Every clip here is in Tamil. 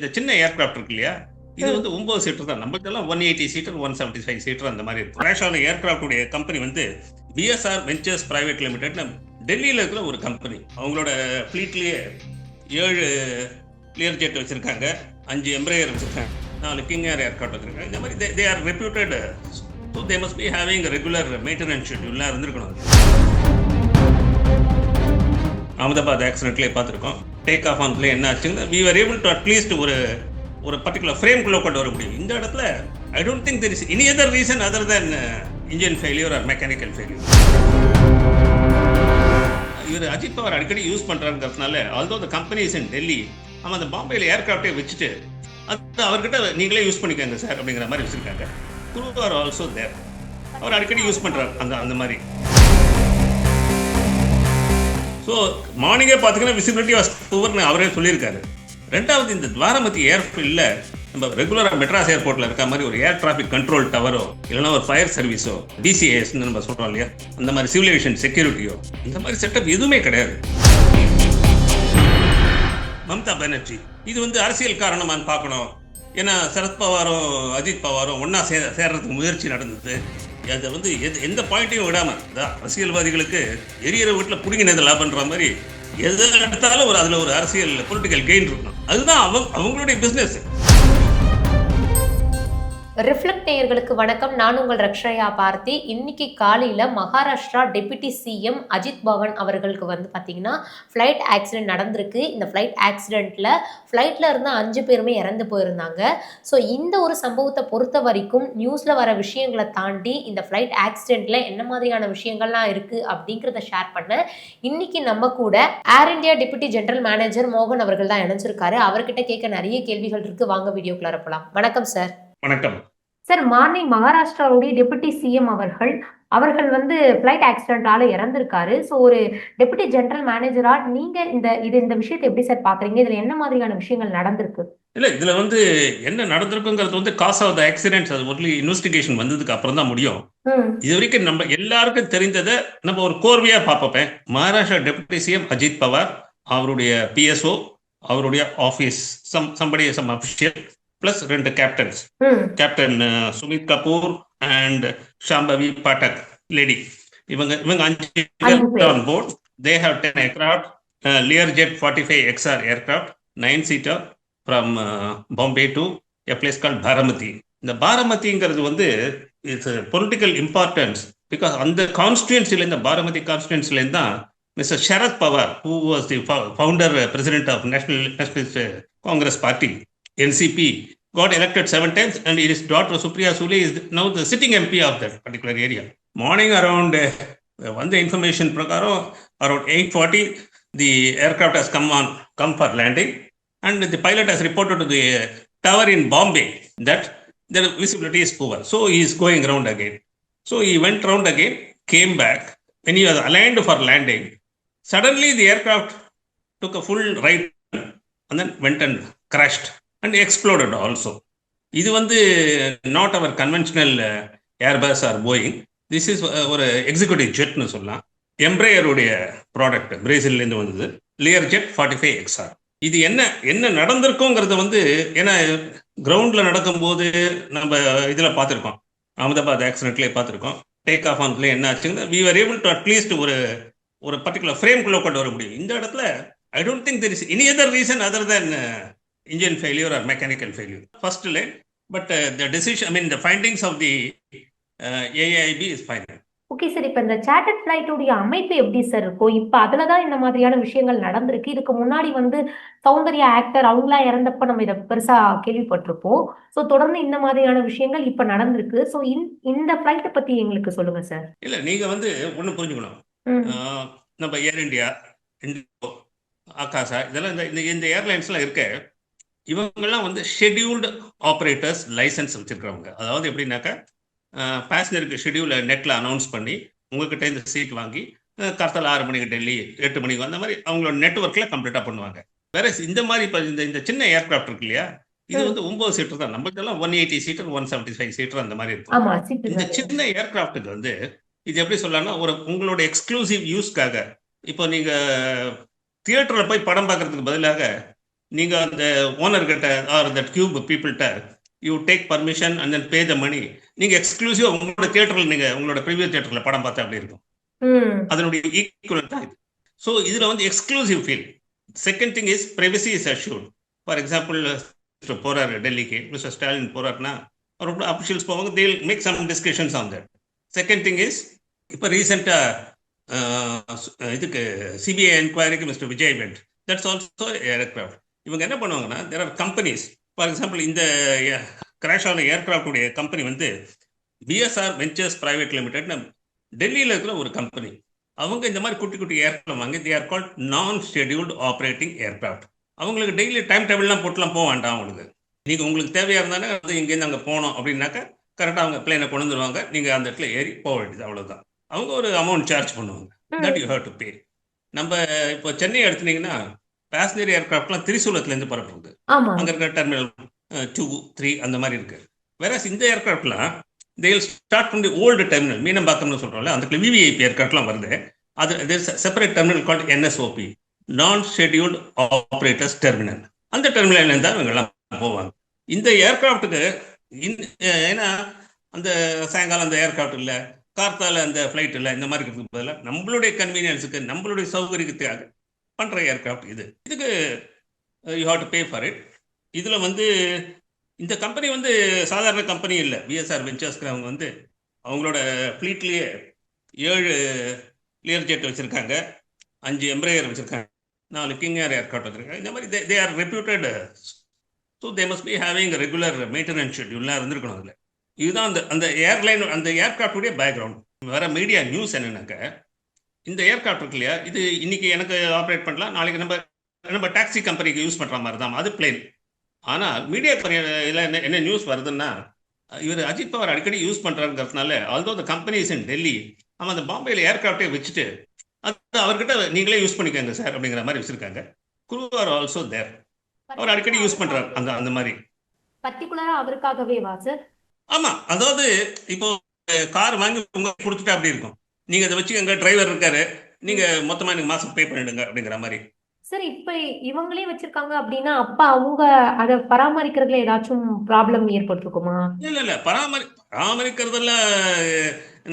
இந்த சின்ன ஏர்கிராஃப்ட் இருக்கு இல்லையா, இது வந்து 9 சீட்டர் தான். நம்மளுக்கெல்லாம் 180 சீட்டர் 175 சீட்டர் அந்த மாதிரி இருக்கும். கிராஷ் ஆன ஏர்கிராஃப்டுடைய கம்பெனி வந்து பிஎஸ்ஆர் வெஞ்சர்ஸ் பிரைவேட் லிமிடெட் டெல்லியில் இருக்கிற ஒரு கம்பெனி. அவங்களோட ஃப்ளீட்லேயே 7 கிளியர் ஜெட் வச்சிருக்காங்க, 5 எம்ப்ராயர் வச்சிருக்காங்க, 4 கிங் ஏர் ஏர்கிராஃப்ட் வச்சிருக்காங்க. இந்த மாதிரி they are reputed. So they must be having regular maintenance ஷெட்யூல்லாம் இருந்திருக்கணும். அகமதாபாத் ஆக்சிடென்ட்லேயே பார்த்துருக்கோம். டேக் ஆஃப் ஆன் பிளேன் என்ன ஆச்சுங்க, we are able to at least ஒரு பர்டிகுலர் ஃப்ரேம்குள்ளே கொண்டு வர முடியும். இந்த இடத்துல I don't think there is any other reason other than engine failure or mechanical failure. இவர் அஜித் பவார் அடிக்கடி யூஸ் பண்ணுறாங்கிறதுனால, although the company is in Delhi, அவன் அந்த பாம்பேயில் ஏர்கிராஃப்டே வச்சுட்டு அது அவர்கிட்ட நீங்களே யூஸ் பண்ணிக்கோங்க சார் அப்படிங்கிற மாதிரி வச்சுருக்காங்க. குரூ ஆர் ஆல்சோ தேர். அவர் அடிக்கடி யூஸ் பண்ணுறாரு அந்த மாதிரி. ஸோ மார்னிங்கே பார்த்தீங்கன்னா விசிபிலிட்டி வாஸ் புவர்னு அவரே சொல்லியிருக்காரு. ரெண்டாவது, இந்த துவாரமதி ஏர்ஃபீல்டில் நம்ம ரெகுலராக மெட்ராஸ் ஏர்போர்ட்டில் இருக்க மாதிரி ஒரு ஏர் டிராஃபிக் கண்ட்ரோல் டவரோ இல்லைனா ஒரு ஃபயர் சர்வீஸோ டிசிஏஎஸ்ன்னு நம்ம சொல்கிறோம் இல்லையா, அந்த மாதிரி சிவில் ஏவியேஷன் செக்யூரிட்டியோ இந்த மாதிரி செட்டப் எதுவுமே கிடையாது. மம்தா பானர்ஜி இது வந்து அரசியல் காரணமானு பார்க்கணும். ஏன்னா சரத்பவாரும் அஜித் பவாரும் ஒன்றா சேர்றதுக்கு முயற்சி நடந்தது. அதை வந்து எந்த பாயிண்ட்டையும் விடாமல், அரசியல்வாதிகளுக்கு எரியிற வீட்டில் பிடிங்கினது லாபன்ற மாதிரி எது எடுத்தாலும் அதில் ஒரு அரசியல் பொலிட்டிக்கல் கெயின் இருக்கணும். அதுதான் அவங்களுடைய பிஸ்னஸ். ரிஃப்ளெக்ட் நேயர்களுக்கு வணக்கம். நான் உங்கள் ரக்ஷயா பார்த்தி. இன்னைக்கு காலையில் மகாராஷ்டிரா டெபுட்டி சிஎம் அஜித் பவன் அவர்களுக்கு வந்து பார்த்தீங்கன்னா ஃப்ளைட் ஆக்சிடென்ட் நடந்திருக்கு. இந்த ஃப்ளைட் ஆக்சிடெண்ட்டில் ஃப்ளைட்டில் இருந்த 5 பேருமே இறந்து போயிருந்தாங்க. ஸோ இந்த ஒரு சம்பவத்தை பொறுத்த வரைக்கும் நியூஸில் வர விஷயங்களை தாண்டி இந்த ஃப்ளைட் ஆக்சிடெண்ட்டில் என்ன மாதிரியான விஷயங்கள்லாம் இருக்குது அப்படிங்கிறத ஷேர் பண்ண இன்னைக்கு நம்ம கூட ஏர் இந்தியா டெபுட்டி ஜெனரல் மேனேஜர் மோகன் அவர்கள் தான் இணைஞ்சிருக்காரு. அவர்கிட்ட கேட்க நிறைய கேள்விகள் இருக்குது. வாங்க வீடியோக்குள்ளார போகலாம். வணக்கம் சார். வணக்கம் சார். மார்னிங் மகாராஷ்டிராவுடைய டெபுட்டி சிஎம் அவர்கள் வந்து ஃப்ளைட் ஆக்சிடென்டால இறந்திருக்காரு. ஸோ ஒரு டெபுட்டி ஜெனரல் மேனேஜரா நீங்க இந்த விஷயத்தை எப்படி சார் பாக்குறீங்க? இதுல என்ன மாதிரியான விஷயங்கள் நடந்திருக்கு? இல்ல, இதுல வந்து என்ன நடந்திருக்குங்கிறது வந்து காஸ் ஆஃப் த ஆக்சிடென்ட்ஸ் அது ஒன்லி இன்வெஸ்டிகேஷன் வந்ததுக்கு அப்புறம் தான் முடியும். இது வரைக்கும் நம்ம எல்லாருக்கும் தெரிந்ததை நம்ம ஒரு கோர்வையா பார்ப்போம். மகாராஷ்டிரா டெபுட்டி சிஎம் அஜித் பவார், அவருடைய பிஎஸ்ஓ, அவருடைய office somebody some official plus 2 captains, captain Sumit Kapoor and Shambhavi Pathak lady, இவங்க 5 பேர் on board. They have 10 aircraft, Learjet 45 XR aircraft, 9 seater from Bombay to a place called Baramati. இந்த பாரமதிங்கிறது வந்து இட்ஸ் பொலிட்டிக்கல் இம்பார்ட்டன்ஸ் பிகாஸ் அந்த கான்ஸ்டியூன்சில, இந்த பாரமதி கான்ஸ்டியூன்சிலேருந்து தான் mister Sharad Pawar, who was the founder president of Nationalist Congress Party NCP, got elected 7 times, and his daughter Supriya Sule is now the sitting MP of that particular area. Morning around the information prakaram around 8:40 the aircraft has come for landing, and the pilot has reported to the tower in Bombay that the visibility is poor, so he is going round again. So he went round again, came back. When he was aligned for landing, suddenly the aircraft took a full right and then went and crashed and exploded also. இது வந்து not our conventional Airbus or Boeing. This is ஒரு எக்ஸிக்யூட்டிவ் ஜெட்னு சொல்லலாம். எம்ப்ராயருடைய ப்ராடக்ட், பிரேசில்லேருந்து வந்தது, லியர் ஜெட் 45 XR. இது என்ன நடந்திருக்குங்கிறது வந்து, ஏன்னா கிரவுண்டில் நடக்கும்போது நம்ம இதில் பார்த்துருக்கோம், அகமதாபாத் ஆக்சிடென்ட்லேயே பார்த்துருக்கோம். டேக் ஆஃப் ஆன் பிளேன் என்ன ஆச்சுங்க, we are able to at least ஒரு பர்டிகுலர் ஃப்ரேம்குள்ளே கொண்டு வர முடியும். இந்த இடத்துல I don't think there is any other reason other than engine failure or mechanical failure. First line, but the decision, I mean the findings of the AIB is final. Okay sir. இப்போ இந்த சார்ட்டர்ட் ஃப்ளைட்டோடைய அமைப்பு எப்படி சார் இருக்கும்? இப்போ அதில் தான் இந்த மாதிரியான விஷயங்கள் நடந்திருக்கு. இதுக்கு முன்னாடி வந்து சௌந்தர்யா ஆக்டர் அவங்களாம் இறந்தப்ப நம்ம இதை பெருசாக கேள்விப்பட்டிருப்போம். ஸோ தொடர்ந்து இந்த மாதிரியான விஷயங்கள் இப்போ நடந்திருக்கு. ஸோ இந்த ஃப்ளைட்டை பற்றி எங்களுக்கு சொல்லுங்க சார். இல்லை, நீங்கள் வந்து ஒன்று புரிஞ்சுக்கணும். நம்ம ஏர் இந்தியா, இண்டிகோ, ஆகாஷா, இதெல்லாம் இந்த ஏர்லைன்ஸ்லாம் இருக்க, இவங்கெல்லாம் வந்து ஷெட்யூல்டு ஆப்ரேட்டர்ஸ் லைசன்ஸ் வச்சுருக்கிறவங்க. அதாவது எப்படின்னாக்கா, பேசஞ்சருக்கு ஷெட்யூலை நெட்டில் அனௌன்ஸ் பண்ணி உங்ககிட்ட இந்த சீட் வாங்கி கார்த்தால 6 மணிக்கு டெல்லி, 8 மணிக்கு அந்த மாதிரி அவங்களோட நெட்ஒர்க்கில் கம்ப்ளீட்டாக பண்ணுவாங்க. வேற இந்த மாதிரி இப்போ இந்த சின்ன ஏர்கிராஃப்ட் இருக்கு இல்லையா, இது வந்து 9 சீட்டர் தான். நம்மளுக்கெல்லாம் 180 சீட்டர் 175 சீட்டர் அந்த மாதிரி இருக்கும். இந்த சின்ன ஏர்கிராஃப்ட்டுக்கு வந்து இது எப்படி சொல்லலாம்னா, உங்களோட எக்ஸ்க்ளூசிவ் யூஸ்க்காக, இப்போ நீங்கள் தியேட்டரில் போய் படம் பார்க்கறதுக்கு பதிலாக நீங்க அந்த ஓனர் கிட்ட ஆர் அந்த டியூப் பீப்புள்கிட்ட you take permission and then pay the money. நீங்க எக்ஸ்க்ளூசிவா உங்களோட தியேட்டர்ல நீங்க உங்களோட ப்ரீவியஸ் தியேட்டர்ல படம் பார்த்தா அப்படி இருக்கும். அதனுடைய ஈக்குவல் தான் இது. ஸோ இதுல வந்து exclusive feel. Second thing is privacy is assured. For example போறாரு டெல்லிக்கு, மிஸ்டர் ஸ்டாலின் போறாருன்னா அவரோட அஃபிஷியல்ஸ் போவாங்க, they will make some discussions on that. Second thing is இப்போ ரீசெண்டாக இதுக்கு சிபிஐ என்கொயரிக்கு mister Vijay went, that's also aircraft. இவங்க என்ன பண்ணுவாங்கன்னா, there are companies. For example இந்த கிராஷ் ஆன ஏர்கிராஃப்டுடைய கம்பெனி வந்து பிஎஸ்ஆர் வெஞ்சர்ஸ் பிரைவேட் லிமிடெட், டெல்லியில் இருக்கிற ஒரு கம்பெனி. அவங்க இந்த மாதிரி குட்டி குட்டி ஏர்கிராஃப்ட் வாங்கி, தே ஆர் கால்ட் நான் ஷெட்யூல்டு ஆப்ரேட்டிங் ஏர்கிராஃப்ட். அவங்களுக்கு டெய்லி டைம் டேபிள்லாம் போட்டுலாம் போக வேண்டாம். அவங்களுக்கு நீங்கள் உங்களுக்கு தேவையாக இருந்தானே அது இங்கேருந்து அங்கே போனோம் அப்படின்னாக்கா கரெக்டாக அவங்க பிளேனை கொண்டு வந்துடுவாங்க, நீங்கள் அந்த இடத்துல ஏறி போக வேண்டியது, அவ்வளோதான். அவங்க ஒரு அமௌண்ட் சார்ஜ் பண்ணுவாங்க, that you have to pay. நம்ம இப்போ சென்னை எடுத்துனீங்கன்னா பேசஞ்சர் ஏர்கிராஃப்ட்லாம் திரிசூலத்துலேருந்து பரப்புறது, அங்கே இருக்கிற டெர்மினல் 2, 3 அந்த மாதிரி இருக்கு. வேற இந்த ஏர்கிராஃப்ட்லாம் they will start from the old terminal, மீனம்பாக்கம்னு சொல்கிறோம்ல, அந்த விவிஐபி ஏர்கிராஃப்ட்லாம் வருது. அது செப்பரேட் டெர்மினல் கால்ட் என்எஸ்ஓபி, நான் ஷெட்யூல்டு ஆப்ரேட்டர்ஸ் டெர்மினல். அந்த டெர்மினல் தான் இவங்க எல்லாம் போவாங்க. இந்த ஏர்கிராஃப்ட்டுக்கு ஏன்னா அந்த சாயங்காலம் அந்த ஏர்கிராஃப்ட் இல்லை, கார்த்தால அந்த ஃப்ளைட் இல்லை, இந்த மாதிரி இருக்கிறதுக்கு பதிலாக நம்மளுடைய கன்வீனியன்ஸுக்கு நம்மளுடைய சௌகரியத்துக்காக பண்ணுற ஏர்கிராஃப்ட் இது. இதுக்கு you have to pay for it. இதில் வந்து இந்த கம்பெனி வந்து சாதாரண கம்பெனி இல்லை. பிஎஸ்ஆர் வெஞ்சர்ஸ்க்கு அவங்க வந்து அவங்களோட ஃப்ளீட்லேயே 7 லியர் ஜெட் வச்சுருக்காங்க, 5 எம்ப்ராயர் வச்சுருக்காங்க, 4 கிங் ஏர் ஏர்கிராஃப்ட் வச்சுருக்காங்க. இந்த மாதிரி they are reputed. So they must be having regular maintenance ஷெட்யூல்லாம் இருந்திருக்கணும் அதில். இதுதான் அந்த ஏர்லைன் அந்த ஏர்கிராஃப்டுடைய பேக்ரவுண்ட். வேற மீடியா நியூஸ் என்னன்னாக்க, இந்த ஏர்கிராஃப்ட் இருக்கு இல்லையா, இது இன்னைக்கு எனக்கு ஆப்ரேட் பண்ணலாம், நாளைக்கு நம்ம டாக்ஸி கம்பெனிக்கு யூஸ் பண்ணுற மாதிரி தான், அது பிளேன். ஆனால் மீடியா இதில் என்ன நியூஸ் வருதுன்னா, இவர் அஜித் பவார் அடிக்கடி யூஸ் பண்ணுறாங்கிறதுனால, although the companies in Delhi, அவன் அந்த பாம்பேயில் ஏர்கிராஃப்டே வச்சுட்டு அது அவர்கிட்ட நீங்களே யூஸ் பண்ணிக்கோங்க சார் அப்படிங்கிற மாதிரி வச்சுருக்காங்க. குரூ ஆர் ஆல்சோ தேர். அவர் அடிக்கடி யூஸ் பண்றாரு அந்த மாதிரி. பர்టిక్యులரா அவருக்காகவே வா சார்? ஆமா, அதாவது இப்போ கார் வாங்கி உங்களுக்கு கொடுத்துட்டா அப்படி இருக்கும், நீங்க அதை வச்சு எங்க டிரைவர் இருக்காரு, நீங்க மொத்தமா எனக்கு மாசம் பே பண்ணிடுங்க அப்படிங்கிற மாதிரி. சார் இப்ப இவங்களே வச்சிருக்காங்க அப்படின்னா அப்ப அவங்க அதை பராமரிக்கிறதுல ஏதாச்சும் ப்ராப்ளம் ஏற்பட்டிருக்குமா? இல்ல பராமரிக்கிறதெல்லாம்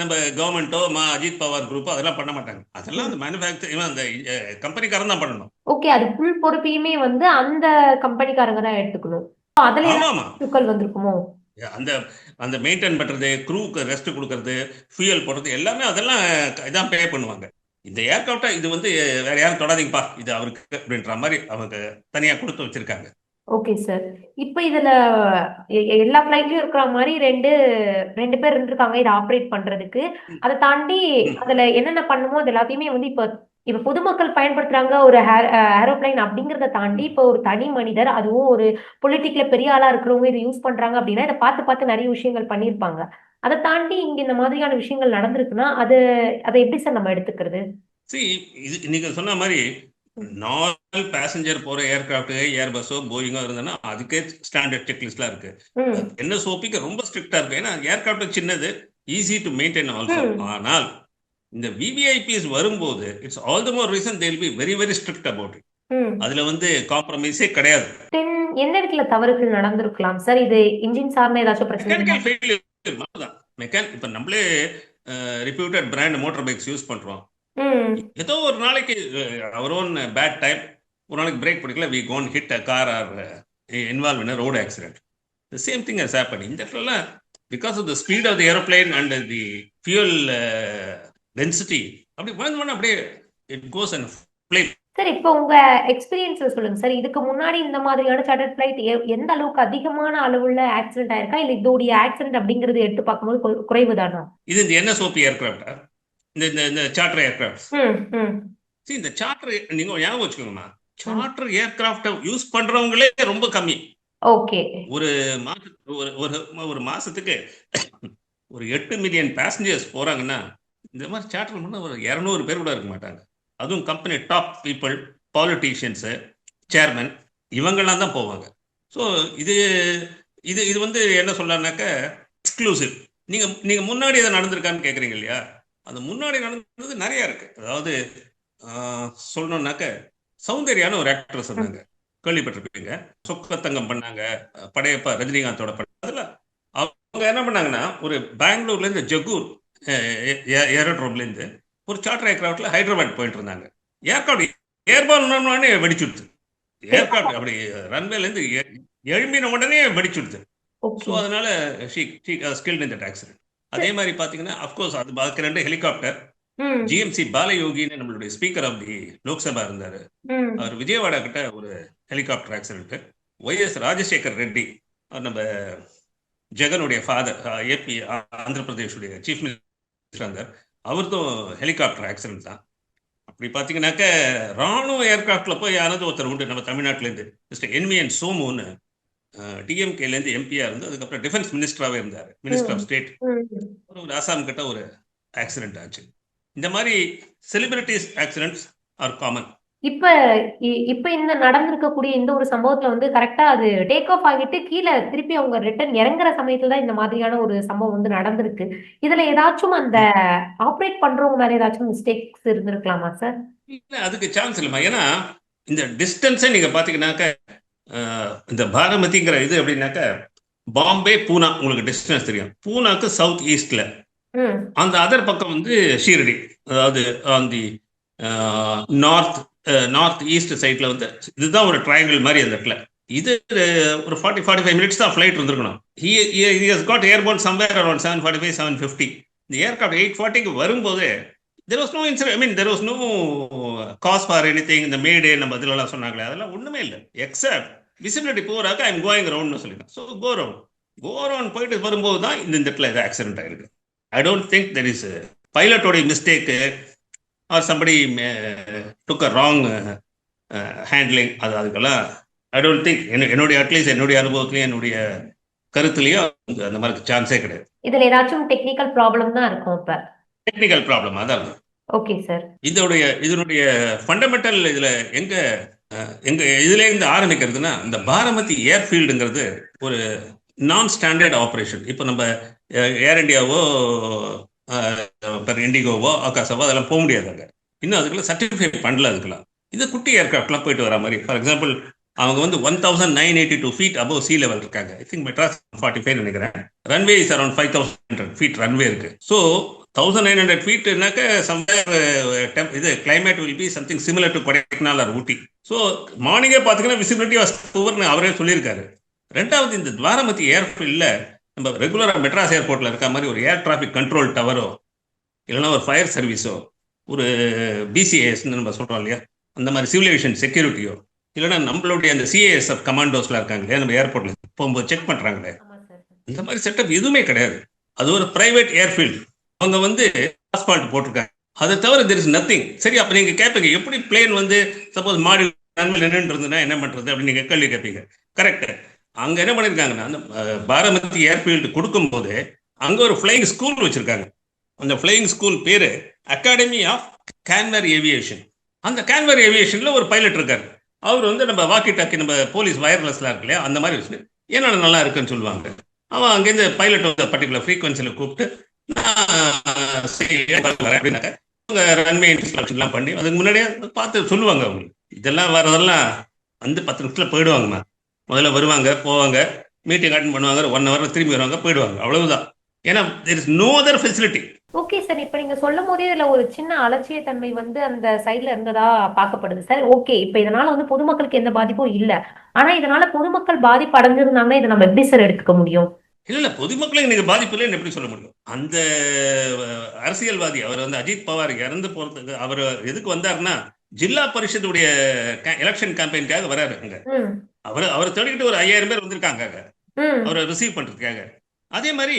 நம்ம கவர்மெண்ட்டோ அஜித் பவார் குரூப்போ அதெல்லாம் பண்ண மாட்டாங்க. அதெல்லாம் அந்த மேனுஃபேக்சர் அந்த கம்பெனிக்காரன் தான் பண்ணணும். ஓகே, அது ஃபுல் பொறுப்பையுமே வந்து அந்த கம்பெனிக்காரங்க தான் எடுத்துக்கணும். அதுல சிக்கல் வந்திருக்குமோ? அந்த அந்த மெயின்டைன் பண்றது, க்ரூக்கு ரெஸ்ட் கொடுக்கறது, ஃபியூயல் போடுறது எல்லாமே அதெல்லாம் இதான் பே பண்ணுவாங்க. இந்த ஏர்கிராஃப்டா இது வந்து வேற யாரும் தொடாதீங்கப்பா, இது அவருக்கு அப்படின்ற மாதிரி அவங்க தனியா கொடுத்து வச்சிருக்காங்க. Okay sir. இப்ப இதுல எல்லா ஃபிளைட்லயும் இருக்கிற மாதிரி ரெண்டு பேர் இருந்திருக்காங்க இதை ஆப்ரேட் பண்றதுக்கு. அதை தாண்டி அதுல என்னென்ன பண்ணுமோ அது எல்லாத்தையுமே வந்து இப்ப பொதுமக்கள் பயன்படுத்துறாங்க ஒரு ஏரோப்ளைன் அப்படிங்கறத தாண்டி இப்ப ஒரு தனி மனிதர், அதுவும் ஒரு பொலிட்டிக்ல பெரிய ஆளா இருக்கிறவங்க இதை யூஸ் பண்றாங்க அப்படின்னா இதை பார்த்து நிறைய விஷயங்கள் பண்ணியிருப்பாங்க. அதை தாண்டி இங்க இந்த மாதிரியான விஷயங்கள் நடந்திருக்குன்னா அதை எப்படி சார் நம்ம எடுத்துக்கிறது? இது நீங்க சொன்ன மாதிரி நார்மல் பேசஞ்சர் போற ஏர்கிராஃப்ட், ஏர்பஸோ போயிங்கோ இருந்ததுன்னா அதுக்கே ஸ்டாண்டர்ட் செக்லிஸ்ட்லாம் இருக்கு. என்எஸ்ஓபிக்கு ரொம்ப ஸ்ட்ரிக்டா இருக்கு. ஏன்னா ஏர்கிராஃப்ட் சின்னது, ஈஸி டு மெயின்டைன் ஆல்சோ. ஆனால் இந்த விவிஐபிஸ் வரும்போது it's all the more reason they will be very very strict about it. அதுல வந்து காம்ப்ரமைஸே கிடையாது. எந்த இடத்துல தவறுகள் நடந்திருக்கலாம் சார்? இது இன்ஜின் சார்ந்த ஏதாச்சும் பிரச்சனை? இப்ப நம்மளே reputed brand motor bikes use பண்றோம். ஏதோ ஒரு நாளைக்கு அவர் ஓன் பேட் டைம், ஒரு நாளைக்கு பிரேக் பிடிக்கல, we gonna hit a car or involve in a road accident. The same thing has happen. இந்த இடத்துல because of the speed of the aeroplane and the fuel density அப்படி வந்து அப்படியே it goes and fly. Sir இப்போ உங்க எக்ஸ்பீரியன்ஸ்ல சொல்லுங்க சார், இதுக்கு முன்னாடி இந்த மாதிரியான சார்ட்டர்ட் ஃபிளைட் எந்த அளவுக்கு அதிகமான அளவுல ஆக்சிடென்ட் ஆயிருக்கா, இல்ல இதோடைய ஆக்சிடென்ட் அப்படிங்கறது எடுத்து பார்க்கும்போது குறைவுதானா? இது இந்த என்எஸ்ஓபி ஏர்கிராஃப்ட், இந்த சார்ட்டர் ஏர்கிராஃப்ட். இந்த சார்ட்டர் நீங்க ஞாபகம் வச்சுக்கோங்கம்மா, சார்ட்டர் ஏர்கிராஃப்ட் யூஸ் பண்றவங்களே ரொம்ப கம்மி. ஓகே, ஒரு மாசத்துக்கு ஒரு 8 மில்லியன் பேசஞ்சர்ஸ் போறாங்கன்னா இந்த மாதிரி சார்ட்டர் பண்ண ஒரு 200 பேர் கூட இருக்க மாட்டாங்க. அதுவும் கம்பெனி டாப் பீப்புள், பாலிட்டிஷியன்ஸு, சேர்மன், இவங்கெல்லாம் தான் போவாங்க. ஸோ இது இது இது வந்து என்ன சொல்லனாக்க எக்ஸ்க்ளூசிவ். நீங்க முன்னாடி எதை நடந்திருக்கான்னு கேட்குறீங்க இல்லையா, அந்த முன்னாடி நடந்தது நிறைய இருக்கு. அதாவது சொல்லணும்னாக்க சௌந்தர்யான்னு ஒரு ஆக்ட்ரஸ் இருந்தாங்க. கேள்விப்பட்டிருப்பீங்க. சொக்கத்தங்கம் பண்ணாங்க, படையப்பா ரஜினிகாந்தோட பண்ணாங்க. அதில் அவங்க என்ன பண்ணாங்கன்னா, ஒரு பெங்களூர்லேருந்து ஜகூர் ஏரோட்ரோம்லேருந்து ஒரு சார்ட்டர் ஏர்கிராஃப்டில் ஹைதராபாத் போயிட்டு இருந்தாங்க. ஏர்கிராஃப்ட் ஏர்பால்னே வெடிச்சுடுது. ஏர்கிராஃப்ட் அப்படி ரன்வேலேருந்து எழும்பின உடனே வெடிச்சுடுது. ஸோ அதனால ஸ்கில்ட் இன் தட் ஆக்சிடென்ட். அதே மாதிரி பார்த்தீங்கன்னா, அஃப்கோர்ஸ் அது பாக்கி 2 ஹெலிகாப்டர். ஜிஎம்சி பாலயோகின்னு நம்மளுடைய ஸ்பீக்கர் ஆஃப் தி லோக்சபா இருந்தாரு. அவர் விஜயவாடா கிட்ட ஒரு helicopter accident. YS Rajasekhar Reddy, நம்ம ஜெகனுடைய ஃபாதர், ஏபி ஆந்திர பிரதேஷுடைய சீஃப் மினிஸ்டர் இருந்தார். அவருக்கும் ஹெலிகாப்டர் ஆக்சிடென்ட் தான். அப்படி பார்த்தீங்கன்னாக்க ராணுவ ஏர்கிராஃப்ட்ல போய் யாராவது ஒருத்தர் உண்டு நம்ம தமிழ்நாட்டிலேருந்து. மிஸ்டர் என்விஎன் சோமுன்னு டிஎம்கேலேருந்து எம்பியா இருந்து அதுக்கப்புறம் டிஃபென்ஸ் மினிஸ்டராகவே இருந்தார், மினிஸ்டர் ஆஃப் ஸ்டேட். ஒரு ஆசாம் கிட்ட ஒரு ஆக்சிடென்ட் ஆச்சு. இந்த மாதிரி செலிபிரிட்டிஸ் ஆக்சிடென்ட்ஸ் ஆர் காமன். இப்ப இப்ப இந்த நடந்திருக்கக்கூடிய இந்த ஒரு சம்பவத்துல வந்து கரெக்டா அது டேக் ஆஃப் ஆகிட்டு கீழே திருப்பி அவங்க ரிட்டர்ன் இறங்குற சமயத்துல தான் இந்த மாதிரியான ஒரு சம்பவம் வந்து நடந்திருக்கு. இதுல ஏதாச்சும் அந்த ஆப்ரேட் பண்றவங்க மேல ஏதாச்சும் மிஸ்டேக்ஸ் இருந்திருக்கலாமா சார்? இல்ல, அதுக்கு சான்ஸ் இல்லைம்மா. ஏன்னா இந்த டிஸ்டன்ஸை நீங்க பாத்தீங்கன்னாக்க, இந்த பாரமதிங்கிற இது எப்படின்னாக்க, பாம்பே பூனா உங்களுக்கு டிஸ்டன்ஸ் தெரியும். பூனாக்கு சவுத் ஈஸ்ட்ல, அந்த அதர் பக்கம் வந்து ஷீரடி, அதாவது அந்த நார்த் ஈஸ்ட் சைட்ல வந்து இதுதான் ஒரு ட்ரையாங்கிள் மாதிரி அந்த இடத்துல. இது ஒரு 40-45 மினிட்ஸ் தான் ஃபிளைட் இருந்திருக்கணும். he has got airborne somewhere around 7:45 7:50. இந்த ஏர்கிராஃப்ட் 8:40க்கு வரும்போது there was no incident. I mean, there was no cause for anything. இந்த மேடே நம்ம இதெல்லாம் சொன்னாங்களே, அதெல்லாம் ஒண்ணுமே இல்லை. எக்ஸப்ட் விசிபிலிட்டி போறாக்க ஐ எம் கோயிங் ரவுண்ட்னு சொல்லிட்டேன். ஸோ கோ ரவுண்ட் போயிட்டு வரும்போது தான் இந்த இடத்துல இது ஆக்சிடென்ட் ஆயிருக்கு. I don't think there is பைலட்டோடைய mistake or somebody took a wrong handling. அதுக்கெல்லாம் ஐ டோன்ட் திங்க், என்னுடைய அட்லீஸ்ட் என்னுடைய அனுபவத்திலையும் என்னுடைய கருத்துலையும் அந்த மாதிரி சான்ஸே கிடையாது. இதுல ஏதாச்சும் டெக்னிக்கல் ப்ராப்ளம் தான் இருக்கும். இப்ப டெக்னிக்கல் ப்ராப்ளம் அதான். Okay sir. இதனுடைய ஃபண்டமெண்டல் எங்க இதுல இருந்து ஆரம்பிக்கிறதுனா, இந்த பாரமதி ஏர்ஃபீல்டுங்கிறது ஒரு நான் ஸ்டாண்டர்ட் ஆப்ரேஷன். இப்போ நம்ம ஏர் இண்டியாவோ இண்டிகோவோ ஆகாசாவோ அதெல்லாம் போக முடியாது. அங்கே இன்னும் அதுக்குள்ள சர்டிஃபை பண்ணல. அதுக்கெல்லாம் இது குட்டி ஏர்கிராஃப்ட்லாம் போயிட்டு வர மாதிரி. ஃபார் எக்ஸாம்பிள், அவங்க வந்து 1982 feet above sea level இருக்காங்க. ஐ திங்க் மெட்ராஸ் 45 நினைக்கிறேன். Runway is around 5,100 feet runway இருக்கு. ஸோ 1900 feetனாக்க சம்வேர் இது climate will be something similar to Kodaikanal or Ooty. So மார்னிங்கே பார்த்தீங்கன்னா விசிபிலிட்டி வாஸ் புவர்னு அவரே சொல்லியிருக்காரு. ரெண்டாவது, இந்த துவாரமதி ஏர்ஃபீல்டில் நம்ம ரெகுலராக மெட்ராஸ் ஏர்போர்ட்டில் இருக்க மாதிரி ஒரு ஏர் டிராஃபிக் கண்ட்ரோல் டவரோ இல்லைன்னா ஒரு ஃபயர் சர்வீஸோ ஒரு பிசிஏஎஸ்ன்னு நம்ம சொல்கிறோம் இல்லையா, அந்த மாதிரி சிவில் ஏவியேஷன் செக்யூரிட்டியோ இல்லைன்னா நம்மளுடைய அந்த சிஏஎஸ்எஃப் கமாண்டோஸ்லாம் இருக்காங்க இல்லையா, நம்ம ஏர்போர்ட்டில் போகும்போது செக் பண்ணுறாங்களே, இந்த மாதிரி செட்டப் எதுவுமே கிடையாது. அது ஒரு பிரைவேட் ஏர்ஃபீல்டு. அவங்க வந்து ஆஸ்பால்ட் போட்டிருக்காங்க. அதை தவிர தெர் இஸ் நத்திங். சரி, அப்போ நீங்கள் கேட்பீங்க, எப்படி பிளேன் வந்து சப்போஸ் மாடி நின்று இருந்ததுன்னா என்ன பண்ணுறது அப்படின்னு நீங்கள் கேள்வி கேட்பீங்க. கரெக்டு. அங்கே என்ன பண்ணியிருக்காங்கன்னா, அந்த பாரமதி ஏர்ஃபீல்டு கொடுக்கும்போது அங்கே ஒரு ஃப்ளையிங் ஸ்கூல் வச்சுருக்காங்க. அந்த ஃப்ளையிங் ஸ்கூல் பேர் அகாடமி ஆஃப் கேன்வர் ஏவியேஷன். அந்த கேன்வர் ஏவியேஷனில் ஒரு பைலட் இருக்கார். அவர் வந்து நம்ம வாக்கி டாக்கி, நம்ம போலீஸ் வயர்லெஸ்லாம் இருக்கு இல்லையா, அந்த மாதிரி வச்சு ஏன்னா நல்லா இருக்குன்னு சொல்லுவாங்க. அவன் அங்கேருந்து பைலட் வந்து பர்டிகுலர் ஃப்ரீக்வன்சியில் கூப்பிட்டு அப்படின்னாக்க அவங்க ரன்வே இன்ஸ்ட்ரக்ஷன்லாம் பண்ணி அதுக்கு முன்னாடியே பார்த்து சொல்லுவாங்க. அவங்களுக்கு இதெல்லாம் வரதெல்லாம் வந்து 10 நிமிஷத்தில் போயிடுவாங்கம்மா. முதல்ல வருவாங்க, போவாங்க, மீட்டிங் அட்டெண்ட் பண்ணுவாங்க, 1 hour திரும்பி வருவாங்க, போயிடுவாங்க. அவ்வளவுதான். ஏன்னா there is no other facility. Okay sir. இப்ப நீங்க சொல்லும் போதே இதுல ஒரு சின்ன அலட்சியத்தன்மை வந்து அந்த சைட்ல இருந்ததா பார்க்கப்படுது சார். ஓகே, இப்ப இதனால வந்து பொதுமக்களுக்கு எந்த பாதிப்பும் இல்ல. ஆனா இதனால பொதுமக்கள் பாதிப்பு அடைஞ்சிருந்தாங்கன்னா இதை நம்ம எப்படி சார் எடுத்துக்க முடியும்? இல்ல, பொதுமக்களுக்கு இன்னைக்கு பாதிப்பு இல்லைன்னு எப்படி சொல்ல முடியும்? அந்த அரசியல்வாதி அவர் வந்து அஜித் பவார் இறந்து போறதுக்கு அவர் எதுக்கு வந்தாருன்னா, ஜில்லா பரிஷத்துடைய எலெக்ஷன் கேம்பெயின்காக வராரு. அங்க அவரை தேடிக்கிட்டு ஒரு 5000 பேர் வந்திருக்காங்க அவரை ரிசீவ் பண்றதுக்காக. அதே மாதிரி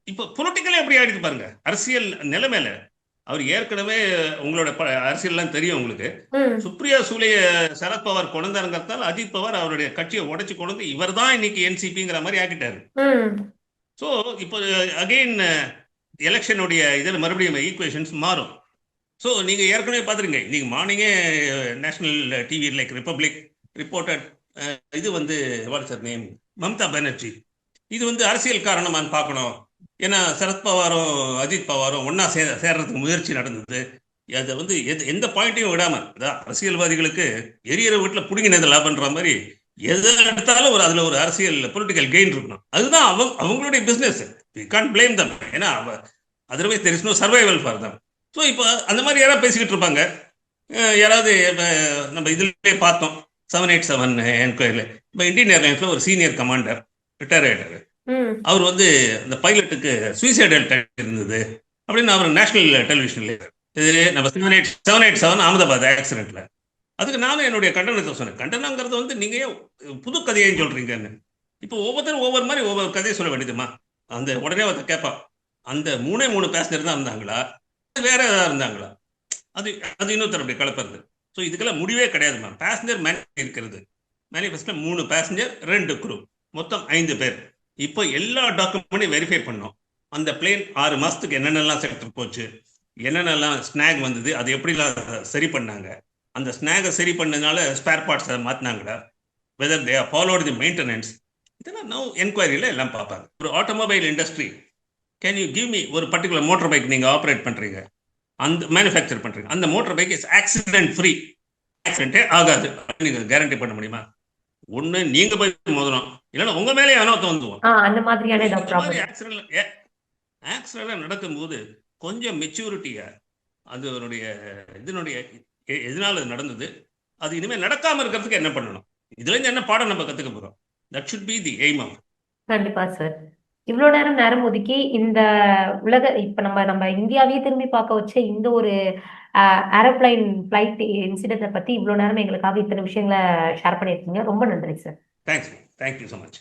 இப்போ பொலிட்டிக்கலே எப்படி ஆயிடுது பாருங்க, அரசியல் நிலைமையில. அவர் ஏற்கனவே உங்களோட அரசியல்லாம் தெரியும் உங்களுக்கு. சுப்ரியா சூலைய சரத்பவார் கொண்டாருங்கிறதால அஜித் பவார் அவருடைய கட்சியை உடைச்சு கொண்டு இவர் தான் இன்னைக்கு என்சிபிங்கிற மாதிரி ஆக்கிட்டாரு. ஸோ இப்போ அகெயின் எலெக்ஷனுடைய இதில் மறுபடியும் ஈக்குவேஷன்ஸ் மாறும். ஸோ நீங்க ஏற்கனவே பார்த்துருங்க, இன்னைக்கு மார்னிங்கே national TV like republic reported இது வந்து வாட்ஸ்அப் நேம் மம்தா பானர்ஜி. இது வந்து அரசியல் காரணமானு பார்க்கணும். ஏன்னா சரத்பவாரும் அஜித் பவாரும் ஒன்னா சேர்றதுக்கு முயற்சி நடந்தது. அதை வந்து எந்த பாயிண்ட்டையும் விடாம, அதான் அரசியல்வாதிகளுக்கு எரியற வீட்டுல புடுங்கினது லாபம்ன்ற மாதிரி எதை எடுத்தாலும் அதுல ஒரு அரசியல் பொலிட்டிக்கல் கெயின் இருக்கணும். அதுதான் அவங்களுடைய business. We can't blame them. ஏன்னா otherwise there is no survival for them. So இப்போ அந்த மாதிரி யாராவது பேசிக்கிட்டு இருப்பாங்க. யாராவது நம்ம இதுலயே பார்த்தோம் 787 என்கொயரியில். இப்போ இந்தியன் ஏர்லைன்ஸ்ல ஒரு சீனியர் கமாண்டர் ரிட்டையர் ஆயிட்டாரு. அவர் வந்து அந்த பைலட்டுக்கு சூசைடல் அட்டாக் இருந்தது அப்படின்னு அவர் நேஷனல் டெலிவிஷன்ல இது நம்ம 787 அகமதாபாத் ஆக்சிடென்ட்ல. அதுக்கு நானும் என்னுடைய கண்டனத்தை சொன்னேன். கண்டனங்கிறது வந்து நீங்க புது கதையைன்னு சொல்றீங்கன்னு. இப்போ ஒவ்வொருத்தரும் ஒவ்வொரு மாதிரி ஒவ்வொரு கதையை சொல்ல வேண்டியதுமா. அந்த உடனே ஒருத்தர் கேட்பான், அந்த 3 பேசஞ்சர் தான் இருந்தாங்களா, வேற ஏதாவது இருந்தாங்களா? அது அது இன்னொருத்தருடைய கலப்புறது. ஸோ இதுக்கெல்லாம் முடிவே கிடையாதுமா. பேசஞ்சர் இருக்கிறது மேனிஃபெஸ்ட்ல 3 பேசஞ்சர் 2 குரூ, மொத்தம் 5 பேர். இப்போ எல்லா டாக்குமெண்ட்டையும் வெரிஃபை பண்ணோம். அந்த பிளேன் 6 மாசத்துக்கு என்னென்னலாம் செக்டர் போச்சு, என்னென்னலாம் ஸ்னாக் வந்தது, அது எப்படிலாம் சரி பண்ணாங்க, அந்த ஸ்னாகை சரி பண்ணதுனால ஸ்பேர் பார்ட்ஸ் அதை மாற்றினாங்களா, whether they followed the maintenance, இதெல்லாம் நோ என்கொயரியில் எல்லாம் பார்ப்பாங்க. ஒரு automobile industry, can you give me ஒரு பர்டிகுலர் மோட்டர் பைக் நீங்கள் ஆப்ரேட் பண்ணுறீங்க, அந்த மேனுஃபேக்சர் பண்ணுறீங்க, அந்த motor bike is accident free, ஆக்சிடென்ட்டே ஆகாது, நீங்கள் கேரண்டி பண்ண முடியுமா? ஒன்று நீங்கள் போய் மோதணும், இல்லைன்னா உங்கள் மேலே அனோத்தம் வந்துவோம். அந்த மாதிரியான ஆக்சிடென்ட் நடக்கும்போது கொஞ்சம் மெச்சூரிட்டியா அதனுடைய இதனுடைய எதனால நடந்தது, அது இனிமேல் நடக்காம இருக்கிறதுக்கு என்ன பண்ணணும், இதுல இருந்து என்ன பாடம் நம்ம கத்துக்க போறோம், that should be the aim of. கண்டிப்பா சார். இவ்வளோ நேரம் ஒதுக்கி இந்த உலக இப்ப நம்ம இந்தியாவையே திரும்பி பார்க்க வச்ச இந்த ஒரு ஏரோப்ளைன் ஃபிளைட் இன்சிடென்ட்டை பத்தி இவ்வளோ நேரம் எங்களுக்காக இத்தனை விஷயங்களை ஷேர் பண்ணியிருக்கீங்க. ரொம்ப நன்றி சார். Thank you so much.